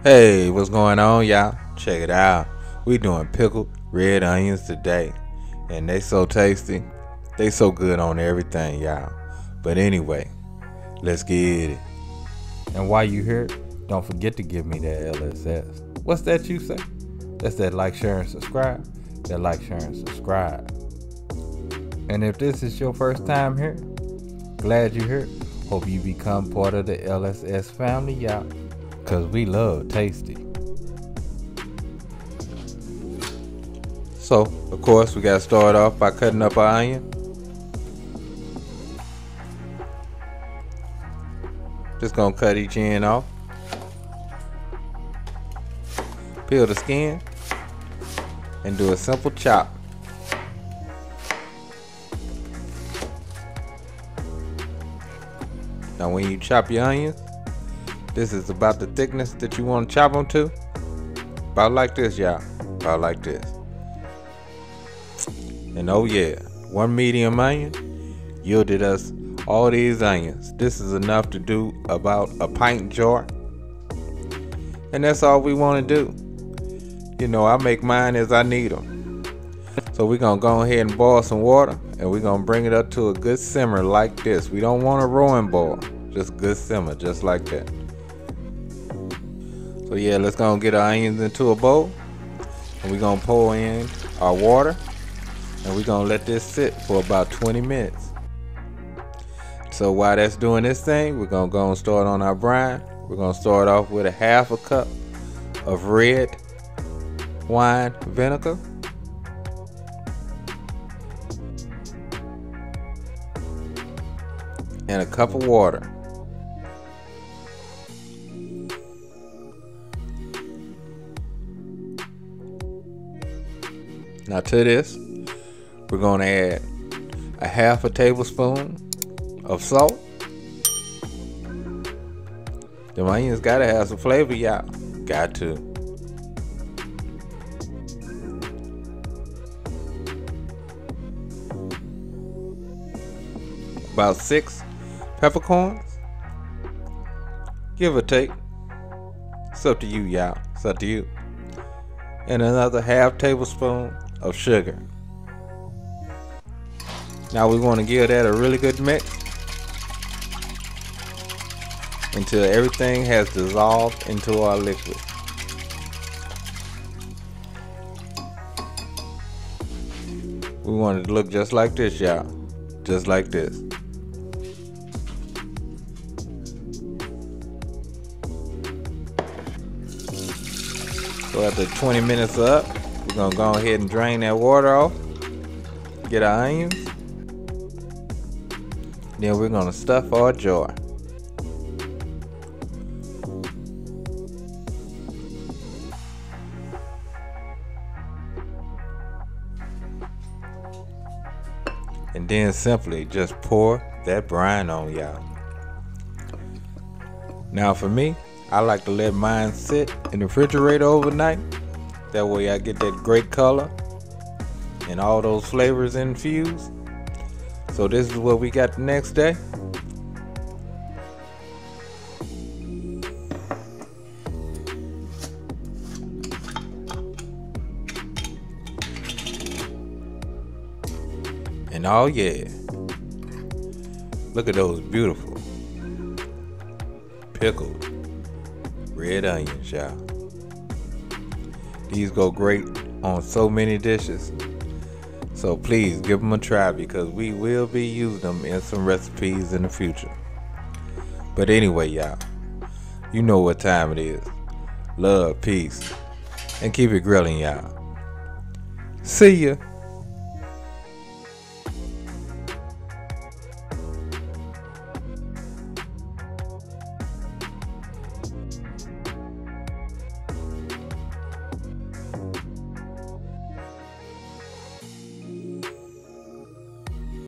Hey, what's going on, y'all? Check it out. We doing pickled red onions today. And they so tasty. They so good on everything, y'all. But anyway, let's get it. And while you here, don't forget to give me that LSS. What's that you say? That's that like, share, and subscribe. That like, share, and subscribe. And if this is your first time here, glad you're here. Hope you become part of the LSS family, y'all. Cause we love tasty. So, of course, we gotta start off by cutting up our onion. Just gonna cut each end off. Peel the skin and do a simple chop. Now when you chop your onions, this is about the thickness that you want to chop them to. About like this, y'all. About like this. And oh yeah, one medium onion yielded us all these onions. This is enough to do about a pint jar. And that's all we want to do. You know, I make mine as I need them. So we're going to go ahead and boil some water. And we're going to bring it up to a good simmer like this. We don't want a roaring boil. Just good simmer, just like that. So yeah, let's go and get our onions into a bowl. And we're going to pour in our water. And we're going to let this sit for about 20 minutes. So while that's doing this thing, we're going to go and start on our brine. We're going to start off with a half a cup of red wine vinegar. And a cup of water. Now to this, we're going to add a half a tablespoon of salt. The onions gotta have some flavor, y'all. Got to. About 6 peppercorns. Give or take. It's up to you, y'all. It's up to you. And another half tablespoon of sugar. Now we want to give that a really good mix until everything has dissolved into our liquid. We want it to look just like this, y'all. Just like this. So after 20 minutes up, we're gonna go ahead and drain that water off. Get our onions. Then we're gonna stuff our jar. And then simply just pour that brine on, y'all. Now for me, I like to let mine sit in the refrigerator overnight. That way I get that great color and all those flavors infused. So this is what we got the next day. And oh yeah, look at those beautiful pickled red onions, y'all. These go great on so many dishes. So please give them a try because we will be using them in some recipes in the future. But anyway, y'all, you know what time it is. Love, peace, and keep it grilling, y'all. See ya.